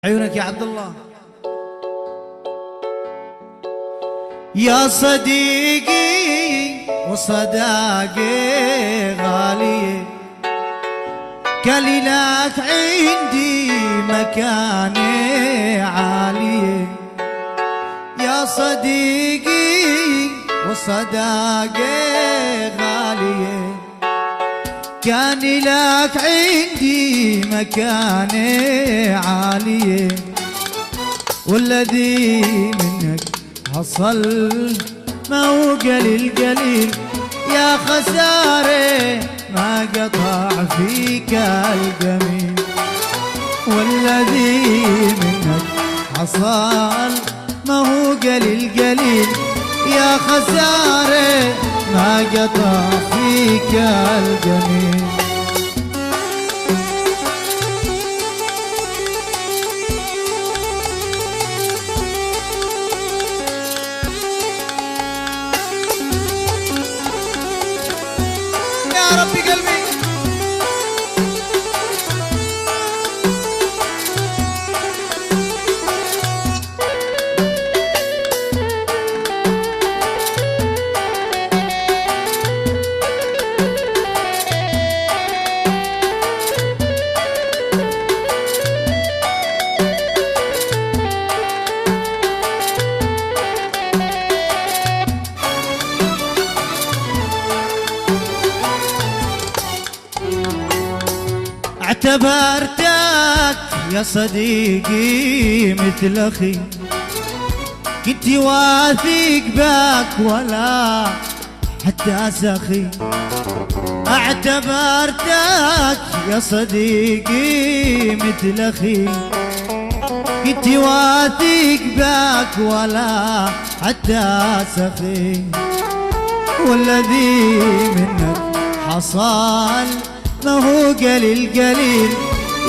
عيونك يا عبد الله. يا صديقي وصداقي غالية، كليلك عندي مكانة عالية. يا صديقي وصداقي غالية، كان لك عندي مكانة عالية. والذي منك حصل ما هو قليل قليل، يا خسارة ما قطع فيك الجميل. والذي منك حصل ما هو قليل قليل، يا خسارة ما قطع فيك الجميل. يا ربي قلبي اعتبرتك يا صديقي مثل أخي، كنت واثق بك ولا حتى سخي. اعتبرتك يا صديقي مثل أخي، كنت واثق بك ولا حتى سخي. والذي منك حصل ما هو قليل قليل،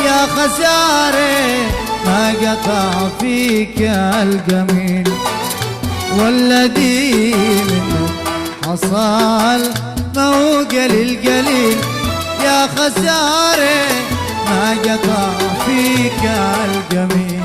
يا خسارة ما قطع فيك الجميل. والذي منك حصل ما هو قليل قليل، يا خسارة ما قطع فيك الجميل.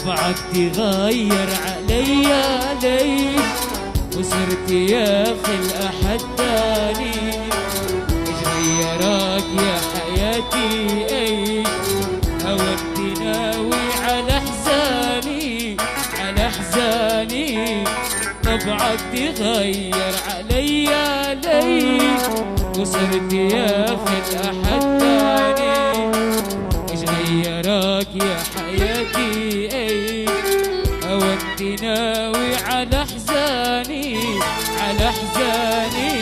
طبعك تغير عليا ليش، وصرت يا اخي الاحد تاني. ايش غيرك يا حياتي ايش، هواك ناوي على حزاني على حزاني. طبعك تغير عليا ليش، وصرت يا اخي الاحد تاني. ايش غيرك يا حياتي هواك ناوي على حزاني على حزاني.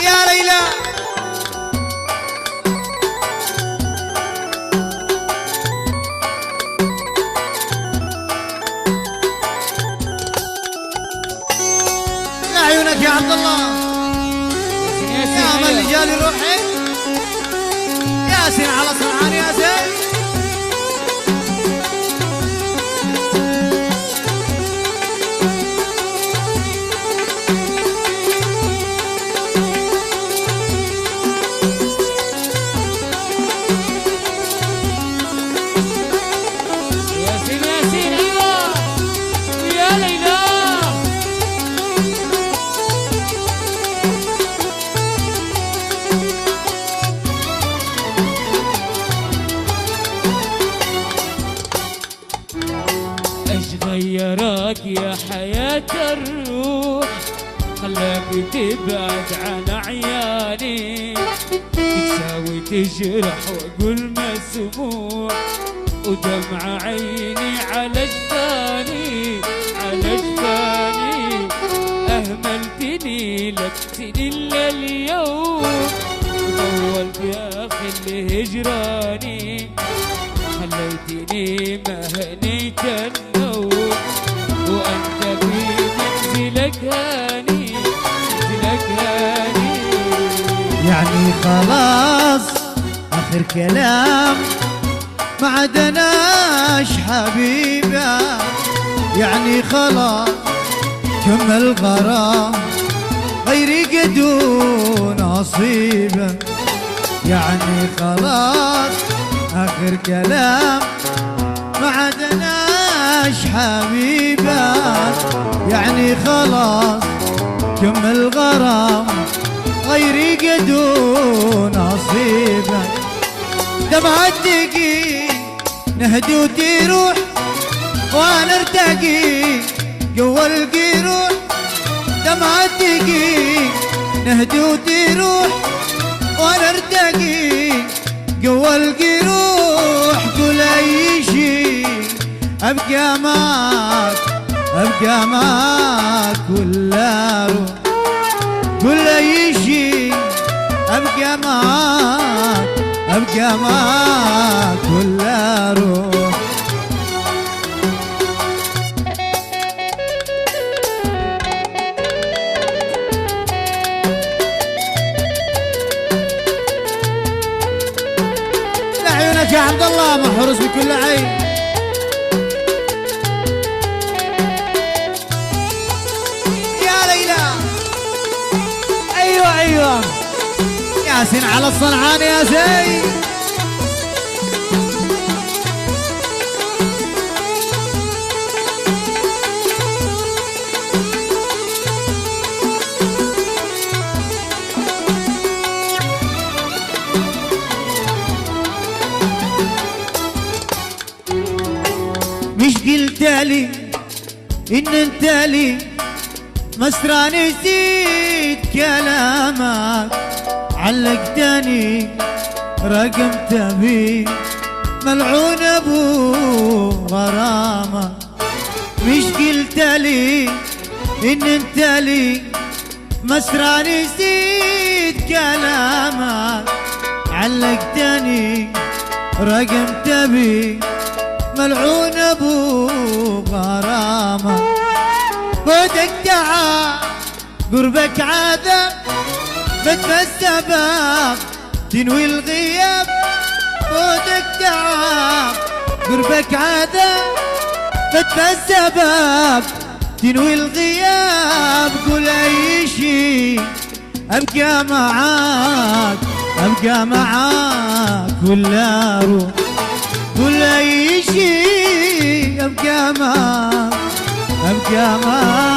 يا ليلى يا عيونك يا عبد الله. يا من رجال روحي ياسين على صنعان ياسين. غيرك يا حياة الروح، خلاك تبعد عن عياني. تساوي تجرح واقول مسموح، ودمع عيني على جفاني على جفاني. أهملتني لك سنين لليوم، وطول يا أخي اللي هجراني، خليتني ما هنيت النوم، وأنت في منزلك هاني، منزلك هاني. يعني خلاص آخر كلام ما عدناش حبيبة، يعني خلاص كمل غرام غيري قدو نصيبه، يعني خلاص آخر كلام ما عدناش حبيبة، يعني خلاص كمل غرام غيري قدو نصيبه. دمعة تقي نهدي وتروح وانا ارتقي جوا القروح، دمعة تقي نهدي وتروح وانا ارتقي جوا القروح. قول اي شي ابقى معك، ابقى معك ولا اروح، قول اي شي ابقى معك، ابقى معك ولا اروح. لعيونك يا عبد الله محروس بكل عين. يا ليلى ايوه ايوه ياسين على الصنعاني يا زين. مش قلتلي ان انت لي مسراني زيد كلامك، علقتني رقم تبي ملعون ابو غرامة. مش قلتلي ان انت لي مسراني زيد كلامك، علقتني رقم تبي ملعون ابو غرامة. بعدك دعا قربك عذاب بدفى السباب تنوي الغياب، بعدك دعا قربك عذاب بدفى السباب تنوي الغياب. قول اي شي ابقى معاك، ابقى معاك ولا اروح، قول اي شي ابقى معاك، ابقى معاك